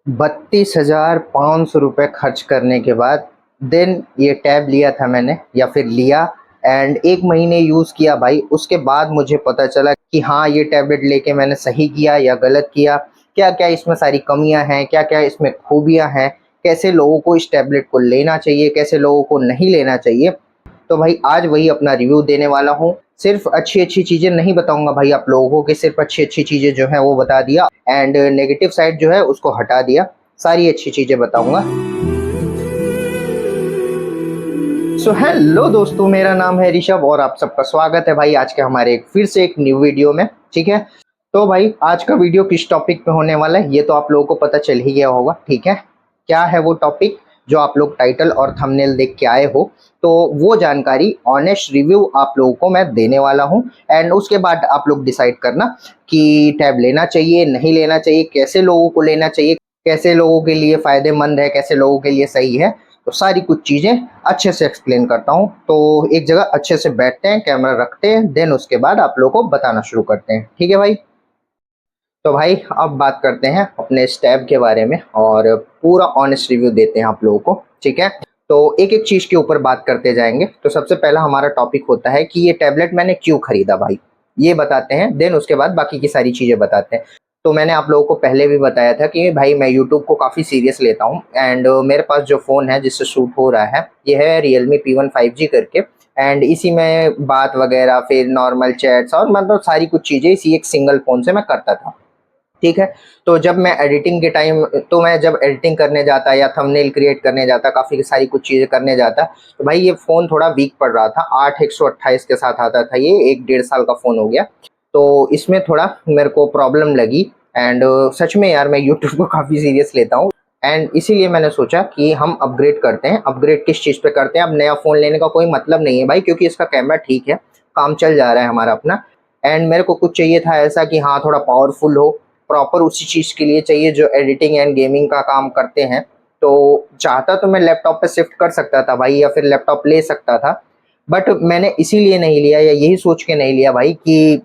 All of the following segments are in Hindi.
₹32,500 खर्च करने के बाद देन ये टैब लिया था मैंने, या फिर लिया, एंड 1 महीने यूज़ किया भाई। उसके बाद मुझे पता चला कि हाँ, ये टैबलेट लेके मैंने सही किया या गलत किया, क्या-क्या इसमें सारी कमियाँ हैं, क्या-क्या इसमें खूबियाँ हैं, कैसे लोगों को इस टैबलेट को लेना चाहिए, कैसे लोगों को नहीं लेना चाहिए। तो भाई आज वही अपना रिव्यू देने वाला हूँ। सिर्फ अच्छी-अच्छी चीज़ें नहीं बताऊँगा भाई आप लोगों को, कि सिर्फ अच्छी-अच्छी चीज़ें जो हैं वो बता दिया एंड नेगेटिव साइड जो है उसको हटा दिया। सारी अच्छी चीज़ें बताऊँगा। सो हेलो दोस्तों, मेरा नाम है ऋषभ और आप सबका स्वागत है भाई आज के हमारे फिर से एक न्यू वीडियो में। ठीक है, तो भाई आज का वीडियो किस टॉपिक पे होने वाला है ये तो आप लोगों को पता चल ही गया होगा। ठीक है, क्या है वो टॉपिक जो आप लोग टाइटल और थंबनेल देख के आए हो, तो वो जानकारी ऑनेस्ट रिव्यू आप लोगों को मैं देने वाला हूँ। एंड उसके बाद आप लोग डिसाइड करना कि टैब लेना चाहिए नहीं लेना चाहिए, कैसे लोगों को लेना चाहिए, कैसे लोगों के लिए फ़ायदेमंद है, कैसे लोगों के लिए सही है। तो सारी कुछ चीज़ें अच्छे से एक्सप्लेन करता हूँ। तो एक जगह अच्छे से बैठते हैं, कैमरा रखते हैं, देन उसके बाद आप लोगों को बताना शुरू करते हैं। ठीक है भाई, तो भाई अब बात करते हैं अपने इस टैब के बारे में और पूरा ऑनेस्ट रिव्यू देते हैं आप लोगों को। ठीक है, तो एक एक चीज़ के ऊपर बात करते जाएंगे। तो सबसे पहला हमारा टॉपिक होता है कि ये टैबलेट मैंने क्यों खरीदा भाई, ये बताते हैं। देन उसके बाद बाकी की सारी चीज़ें बताते हैं। तो मैंने आप लोगों को पहले भी बताया था कि भाई मैं यूट्यूब को काफ़ी सीरियस लेता हूँ एंड मेरे पास जो फ़ोन है जिससे शूट हो रहा है ये है Realme P1 5G करके। एंड इसी में बात वगैरह, फिर नॉर्मल चैट्स और मतलब सारी कुछ चीज़ें इसी एक सिंगल फ़ोन से मैं करता था। ठीक है, तो जब मैं एडिटिंग के टाइम, तो मैं जब एडिटिंग करने जाता या थंबनेल क्रिएट करने जाता, काफ़ी सारी कुछ चीज़ें करने जाता, तो भाई ये फ़ोन थोड़ा वीक पड़ रहा था। 8 128 के साथ आता था, ये 1 डेढ़ साल का फ़ोन हो गया। तो इसमें थोड़ा मेरे को प्रॉब्लम लगी एंड सच में यार मैं यूट्यूब को काफ़ी सीरियस लेता हूँ। एंड इसीलिए मैंने सोचा कि हम अपग्रेड करते हैं। अपग्रेड किस चीज़ पे करते हैं, अब नया फ़ोन लेने का कोई मतलब नहीं है भाई, क्योंकि इसका कैमरा ठीक है, काम चल जा रहा है हमारा अपना। एंड मेरे को कुछ चाहिए था ऐसा कि हाँ थोड़ा पावरफुल हो, प्रॉपर उसी चीज़ के लिए चाहिए जो एडिटिंग एंड गेमिंग का काम करते हैं। तो चाहता तो मैं लैपटॉप पे शिफ्ट कर सकता था भाई, या फिर लैपटॉप ले सकता था, बट मैंने इसीलिए नहीं लिया या यही सोच के नहीं लिया भाई कि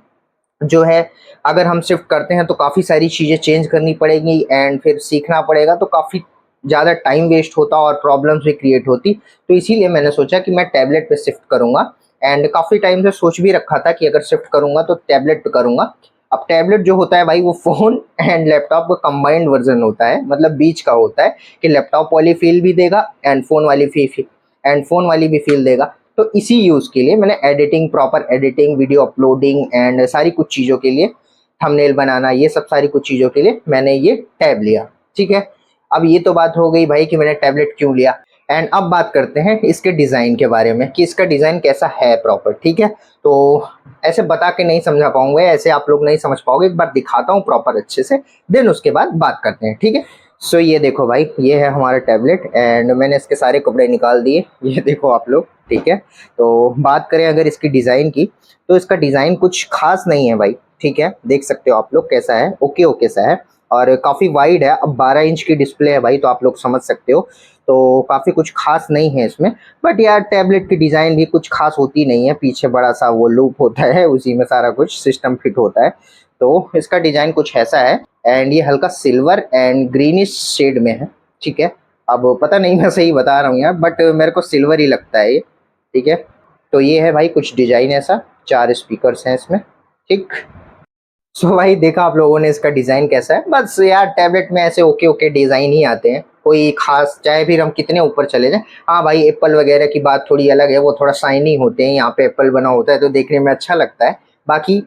जो है अगर हम शिफ्ट करते हैं तो काफ़ी सारी चीज़ें चेंज करनी पड़ेगी एंड फिर सीखना पड़ेगा, तो काफ़ी ज़्यादा टाइम वेस्ट होता और प्रॉब्लम्स भी क्रिएट होती। तो इसीलिए मैंने सोचा कि मैं टैबलेट पे शिफ्ट करूँगा एंड काफ़ी टाइम से सोच भी रखा था कि अगर शिफ्ट करूँगा तो टैबलेट पे करूँगा। अब टैबलेट जो होता है भाई वो फ़ोन एंड लैपटॉप का कंबाइंड वर्जन होता है, मतलब बीच का होता है कि लैपटॉप वाली फील भी देगा एंड फ़ोन वाली भी फील देगा। तो इसी यूज़ के लिए मैंने editing, proper editing, video uploading and सारी कुछ चीज़ों के लिए, थंबनेल बनाना, ये सब सारी कुछ चीज़ों के लिए मैंने ये टैब लिया। ठीक है, अब ये तो बात हो गई भाई कि मैंने टैबलेट क्यों लिया। एंड अब बात करते हैं इसके डिज़ाइन के बारे में कि इसका डिज़ाइन कैसा है प्रॉपर। ठीक है, तो ऐसे बता के नहीं समझा पाऊंगा, ऐसे आप लोग नहीं समझ पाओगे, एक बार दिखाता हूँ प्रॉपर अच्छे से, देन उसके बाद बात करते हैं। ठीक है, सो ये देखो भाई, ये है हमारा टैबलेट एंड मैंने इसके सारे कपड़े निकाल दिए, ये देखो आप लोग। ठीक है, तो बात करें अगर इसकी डिज़ाइन की, तो इसका डिज़ाइन कुछ खास नहीं है भाई। ठीक है, देख सकते हो आप लोग कैसा है, ओके ओके सा है और काफ़ी वाइड है। अब 12 इंच की डिस्प्ले है भाई, तो आप लोग समझ सकते हो, तो काफ़ी कुछ खास नहीं है इसमें। बट यार टैबलेट की डिज़ाइन भी कुछ खास होती नहीं है, पीछे बड़ा सा वो लूप होता है, उसी में सारा कुछ सिस्टम फिट होता है। तो इसका डिज़ाइन कुछ ऐसा है एंड ये हल्का सिल्वर एंड ग्रीनिश शेड में है। ठीक है, अब पता नहीं मैं सही बता रहा हूँ यार, बट मेरे को सिल्वर ही लगता है ये। ठीक है, तो ये है भाई कुछ डिज़ाइन ऐसा, 4 स्पीकर्स हैं इसमें। ठीक, सो भाई देखा आप लोगों ने इसका डिज़ाइन कैसा है। बस यार टैबलेट में ऐसे ओके ओके डिज़ाइन ही आते हैं, कोई खास, चाहे फिर हम कितने ऊपर चले जाएं। हाँ भाई, एप्पल वगैरह की बात थोड़ी अलग है, वो थोड़ा शाइनी होते हैं, यहाँ पे एप्पल बना होता है तो देखने में अच्छा लगता है। बाकी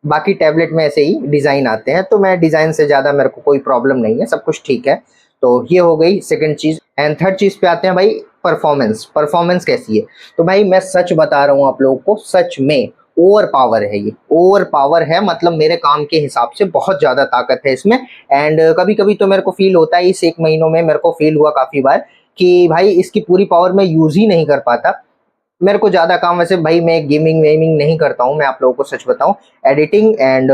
बाकी टैबलेट में ऐसे ही डिज़ाइन आते हैं, तो मैं डिज़ाइन से ज़्यादा मेरे को कोई प्रॉब्लम नहीं है, सब कुछ ठीक है। तो ये हो गई सेकंड चीज़ एंड थर्ड चीज़ पे आते हैं भाई, परफॉर्मेंस। परफॉर्मेंस कैसी है, तो भाई मैं सच बता रहा हूँ आप लोगों को, सच में ओवर पावर है ये, ओवर पावर है, मतलब मेरे काम के हिसाब से बहुत ज़्यादा ताकत है इसमें। एंड कभी कभी तो मेरे को फील होता है, इस 1 महीनों में मेरे को फील हुआ काफ़ी बार कि भाई इसकी पूरी पावर मैं यूज़ ही नहीं कर पाता। मेरे को ज़्यादा काम, वैसे भाई मैं गेमिंग वेमिंग नहीं करता हूँ, मैं आप लोगों को सच बताऊँ, editing and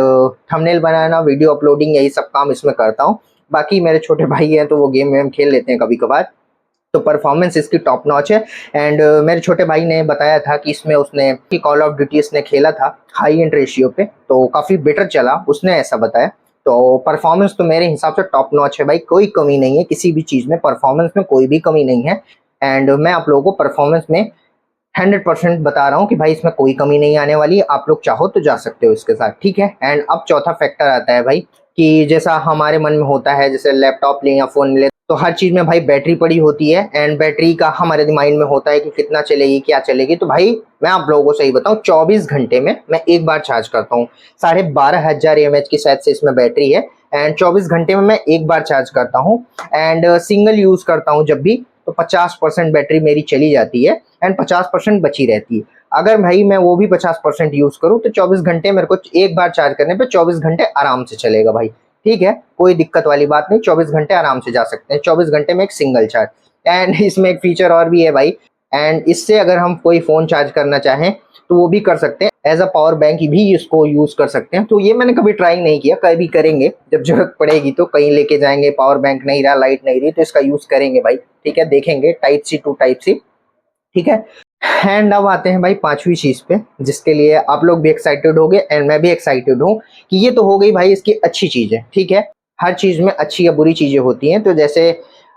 thumbnail banana, video uploading, यही सब काम इसमें करता हूँ। बाकी मेरे छोटे भाई हैं तो वो गेम वेम खेल लेते हैं कभी कभार। तो परफॉर्मेंस इसकी टॉप नॉच है एंड मेरे छोटे भाई ने बताया था कि इसमें उसने कॉल ऑफ ड्यूटी इसने खेला था हाई एंड रेशियो पे, तो काफ़ी बेटर चला, उसने ऐसा बताया। तो परफॉर्मेंस तो मेरे हिसाब से टॉप नॉच है भाई, कोई कमी नहीं है किसी भी चीज़ में, परफॉर्मेंस में कोई भी कमी नहीं है। एंड मैं आप लोगों को परफॉर्मेंस में 100% बता रहा हूँ कि भाई इसमें कोई कमी नहीं आने वाली है, आप लोग चाहो तो जा सकते हो इसके साथ, ठीक है। एंड अब चौथा फैक्टर आता है भाई कि जैसा हमारे मन में होता है, जैसे लैपटॉप लें या फ़ोन ले, तो हर चीज़ में भाई बैटरी पड़ी होती है एंड बैटरी का हमारे माइंड में होता है कि कितना चलेगी क्या चलेगी। तो भाई मैं आप लोगों को सही बताऊं, 24 घंटे में मैं एक बार चार्ज करता हूँ। 12,500 mAh की शायद से इसमें बैटरी है एंड 24 घंटे में मैं एक बार चार्ज करता हूँ। एंड सिंगल यूज़ करता हूँ जब भी, तो 50% बैटरी मेरी चली जाती है एंड 50% बची रहती है। अगर भाई मैं वो भी 50% यूज़ करूँ तो 24 घंटे मेरे को एक बार चार्ज करने पे 24 घंटे आराम से चलेगा भाई, ठीक है, कोई दिक्कत वाली बात नहीं, 24 घंटे आराम से जा सकते हैं, 24 घंटे में एक सिंगल चार्ज। एंड इसमें एक फीचर और भी है भाई, एंड इससे अगर हम कोई फ़ोन चार्ज करना चाहें तो वो भी कर सकते हैं, एज अ पावर बैंक भी इसको यूज़ कर सकते हैं। तो ये मैंने कभी ट्राई नहीं किया, कभी करेंगे जब जरूरत पड़ेगी, तो कहीं लेके जाएंगे, पावर बैंक नहीं रहा, लाइट नहीं रही, तो इसका यूज़ करेंगे भाई, ठीक है, देखेंगे type C to type C, ठीक है। एंड अब आते हैं भाई पांचवी चीज पे, जिसके लिए आप लोग भी एक्साइटेड होंगे एंड मैं भी एक्साइटेड हूँ, कि ये तो हो गई भाई इसकी अच्छी चीजें, ठीक है, हर चीज में अच्छी या बुरी चीजें होती हैं, तो जैसे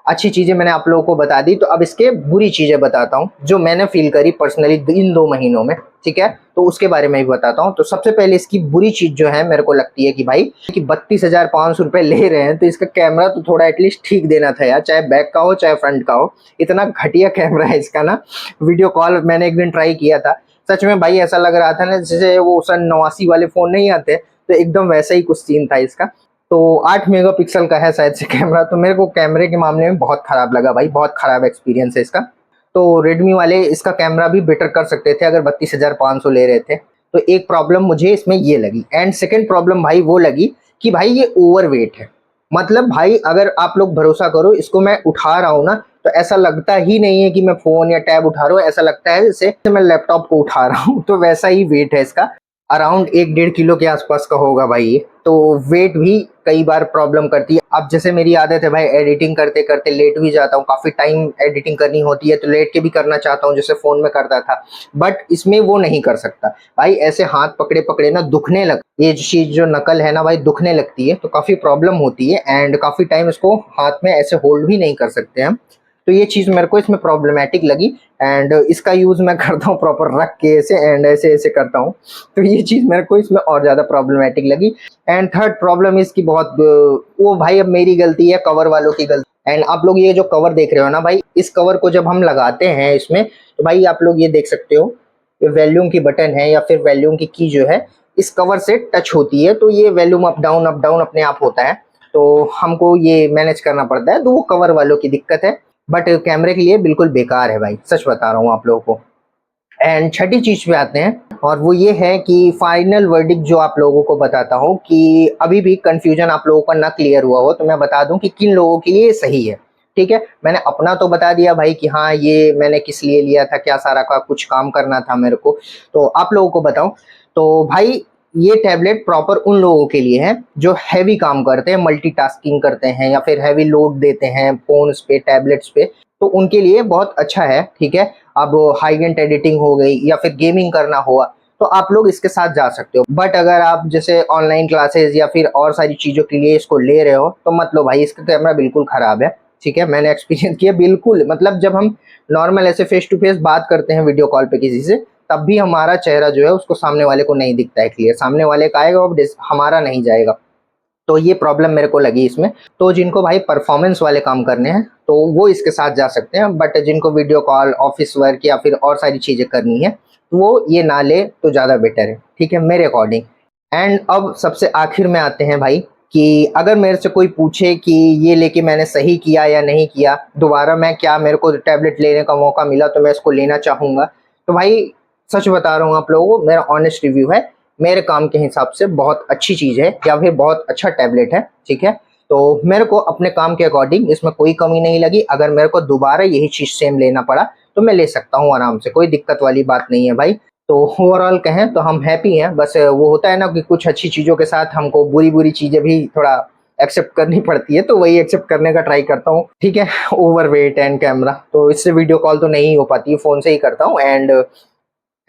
अच्छी चीजें मैंने आप लोगों को बता दी, तो अब इसके बुरी चीजें बताता हूँ जो मैंने फील करी पर्सनली इन 2 महीनों में, ठीक है, तो उसके बारे में भी बताता हूँ। तो सबसे पहले इसकी बुरी चीज जो है मेरे को लगती है कि भाई कि 32,500 रुपये ले रहे हैं, तो इसका कैमरा तो थोड़ा एटलीस्ट ठीक देना था यार, चाहे बैक का हो चाहे फ्रंट का हो, इतना घटिया कैमरा है इसका ना। वीडियो कॉल मैंने एक दिन ट्राई किया था, सच में भाई ऐसा लग रहा था ना जैसे वो सन 89 वाले फोन नहीं आते, तो एकदम वैसा ही कुछ सीन था इसका। तो 8 मेगापिक्सल का है शायद से कैमरा, तो मेरे को कैमरे के मामले में बहुत खराब लगा भाई, बहुत खराब एक्सपीरियंस है इसका। तो रेडमी वाले इसका कैमरा भी बेटर कर सकते थे अगर 32,500 ले रहे थे। तो एक प्रॉब्लम मुझे इसमें ये लगी, एंड सेकंड प्रॉब्लम भाई वो लगी कि भाई ये ओवरवेट है। मतलब भाई अगर आप लोग भरोसा करो, इसको मैं उठा रहा हूँ ना, तो ऐसा लगता ही नहीं है कि मैं फोन या टैब उठा रहा हूँ, ऐसा लगता है जैसे मैं लैपटॉप को उठा रहा हूँ। तो वैसा ही वेट है इसका, अराउंड 1-1.5 किलो के आसपास का होगा भाई ये। तो वेट भी कई बार प्रॉब्लम करती है। अब जैसे मेरी आदत है भाई, एडिटिंग करते करते लेट भी जाता हूँ, काफ़ी टाइम एडिटिंग करनी होती है, तो लेट के भी करना चाहता हूँ जैसे फ़ोन में करता था, बट इसमें वो नहीं कर सकता भाई। ऐसे हाथ पकड़े पकड़े ना दुखने लग, ये चीज़ जो नकल है ना भाई दुखने लगती है, तो काफ़ी प्रॉब्लम होती है एंड काफ़ी टाइम इसको हाथ में ऐसे होल्ड भी नहीं कर सकते हम। तो ये चीज़ मेरे को इसमें प्रॉब्लमेटिक लगी एंड इसका यूज़ मैं करता हूँ प्रॉपर रख के ऐसे एंड ऐसे ऐसे करता हूँ, तो ये चीज़ मेरे को इसमें और ज़्यादा प्रॉब्लमेटिक लगी। एंड थर्ड प्रॉब्लम इसकी बहुत वो भाई अब मेरी गलती है, कवर वालों की गलती। एंड आप लोग ये जो कवर देख रहे हो ना भाई, इस कवर को जब हम लगाते हैं इसमें, तो भाई आप लोग ये देख सकते हो, ये वॉल्यूम की बटन है या फिर वॉल्यूम की जो है इस कवर से टच होती है, तो ये वॉल्यूम अप डाउन अपने आप होता है, तो हमको ये मैनेज करना पड़ता है, तो वो कवर वालों की दिक्कत है, बट कैमरे के लिए बिल्कुल बेकार है भाई, सच बता रहा हूँ आप लोगों को। एंड छठी चीज पे आते हैं, और वो ये है कि फाइनल वर्डिक्ट जो आप लोगों को बताता हूँ, कि अभी भी कंफ्यूजन आप लोगों का ना क्लियर हुआ हो, तो मैं बता दूं कि किन लोगों के लिए सही है, ठीक है। मैंने अपना तो बता दिया भाई कि हाँ ये मैंने किस लिए लिया था, क्या सारा का कुछ काम करना था मेरे को, तो आप लोगों को बताऊं तो भाई ये टैबलेट प्रॉपर उन लोगों के लिए है जो हैवी काम करते हैं, मल्टीटास्किंग करते हैं या फिर हैवी लोड देते हैं फोन्स पे, टैबलेट्स पे, तो उनके लिए बहुत अच्छा है, ठीक है। अब हाई एंड एडिटिंग हो गई या फिर गेमिंग करना हुआ, तो आप लोग इसके साथ जा सकते हो। बट अगर आप जैसे ऑनलाइन क्लासेस या फिर और सारी चीज़ों के लिए इसको ले रहे हो, तो मत लो भाई, इसका कैमरा बिल्कुल ख़राब है, ठीक है, मैंने एक्सपीरियंस किया बिल्कुल। मतलब जब हम नॉर्मल ऐसे फेस टू फेस बात करते हैं वीडियो कॉल पे किसी से, तब भी हमारा चेहरा जो है उसको सामने वाले को नहीं दिखता है क्लियर, सामने वाले का आएगा वो हमारा नहीं जाएगा, तो ये प्रॉब्लम मेरे को लगी इसमें। तो जिनको भाई परफॉर्मेंस वाले काम करने हैं तो वो इसके साथ जा सकते हैं, बट जिनको वीडियो कॉल, ऑफिस वर्क या फिर और सारी चीज़ें करनी है तो वो ये ना ले तो ज़्यादा बेटर है, ठीक है, मेरे अकॉर्डिंग। एंड अब सबसे आखिर में आते हैं भाई, कि अगर मेरे से कोई पूछे कि ये लेके मैंने सही किया या नहीं किया, दोबारा मैं क्या, मेरे को टैबलेट लेने का मौका मिला तो मैं इसको लेना चाहूँगा, तो भाई सच बता रहा हूँ आप लोगों को, मेरा ऑनेस्ट रिव्यू है, मेरे काम के हिसाब से बहुत अच्छी चीज़ है या फिर बहुत अच्छा टैबलेट है, ठीक है। तो मेरे को अपने काम के अकॉर्डिंग इसमें कोई कमी नहीं लगी। अगर मेरे को दोबारा यही चीज़ सेम लेना पड़ा तो मैं ले सकता हूँ आराम से, कोई दिक्कत वाली बात नहीं है भाई। तो ओवरऑल कहें तो हम हैप्पी हैं, बस वो होता है ना कि कुछ अच्छी चीज़ों के साथ हमको बुरी बुरी चीज़ें भी थोड़ा एक्सेप्ट करनी पड़ती है, तो वही एक्सेप्ट करने का ट्राई करता हूँ, ठीक है। ओवर वेट एंड कैमरा, तो इससे वीडियो कॉल तो नहीं हो पाती है, फ़ोन से ही करता हूँ।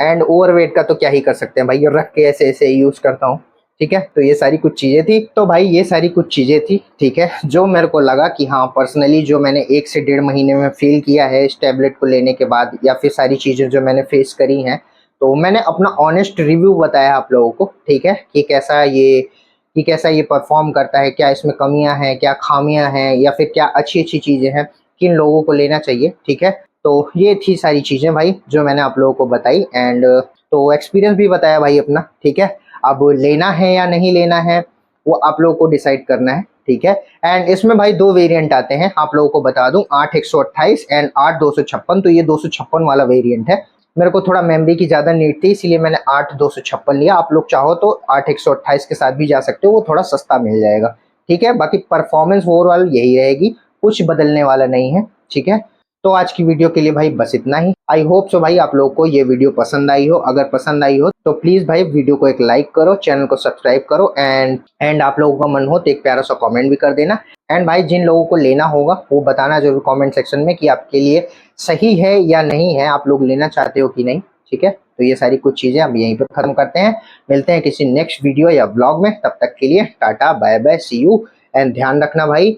एंड ओवरवेट का तो क्या ही कर सकते हैं भाई, रख के ऐसे ऐसे यूज़ करता हूँ, ठीक है। तो ये सारी कुछ चीजें थी, तो भाई ये सारी कुछ चीजें थी, ठीक है, जो मेरे को लगा कि हाँ पर्सनली जो मैंने 1 से 1.5 महीने में फील किया है इस टैबलेट को लेने के बाद, या फिर सारी चीजें जो मैंने फेस करी हैं, तो मैंने अपना ऑनेस्ट रिव्यू बताया आप लोगों को, ठीक है, कि कैसा ये परफॉर्म करता है, क्या इसमें कमियां हैं, क्या खामियां हैं, या फिर क्या अच्छी अच्छी चीजें हैं, किन लोगों को लेना चाहिए, ठीक है। तो ये थी सारी चीजें भाई जो मैंने आप लोगों को बताई, एंड तो एक्सपीरियंस भी बताया भाई अपना, ठीक है। अब लेना है या नहीं लेना है वो आप लोगों को डिसाइड करना है, ठीक है। एंड इसमें भाई 2 वेरिएंट आते हैं, आप लोगों को बता दूं, 8/128 एंड 8/256। तो ये 256 वाला वेरिएंट है। मेरे को थोड़ा मेमोरी की ज़्यादा नीड थी, इसलिए मैंने 8/256 लिया। आप लोग चाहो तो 8/128 के साथ भी जा सकते हो, वो थोड़ा सस्ता मिल जाएगा, ठीक है। बाकी परफॉर्मेंस ओवरऑल यही रहेगी, कुछ बदलने वाला नहीं है, ठीक है। तो आज की वीडियो के लिए भाई बस इतना ही। आई होप सो भाई आप लोगों को ये वीडियो पसंद आई हो। अगर पसंद आई हो तो प्लीज भाई वीडियो को एक लाइक करो, चैनल को सब्सक्राइब करो, एंड आप लोगों का मन हो तो एक प्यारा सा कमेंट भी कर देना। एंड भाई जिन लोगों को लेना होगा वो बताना जरूर कमेंट सेक्शन में कि आपके लिए सही है या नहीं है, आप लोग लेना चाहते हो कि नहीं, ठीक है। तो ये सारी कुछ चीजें हम यहीं पर खत्म करते हैं, मिलते हैं किसी नेक्स्ट वीडियो या ब्लॉग में। तब तक के लिए tata bye bye, see you, and ध्यान रखना भाई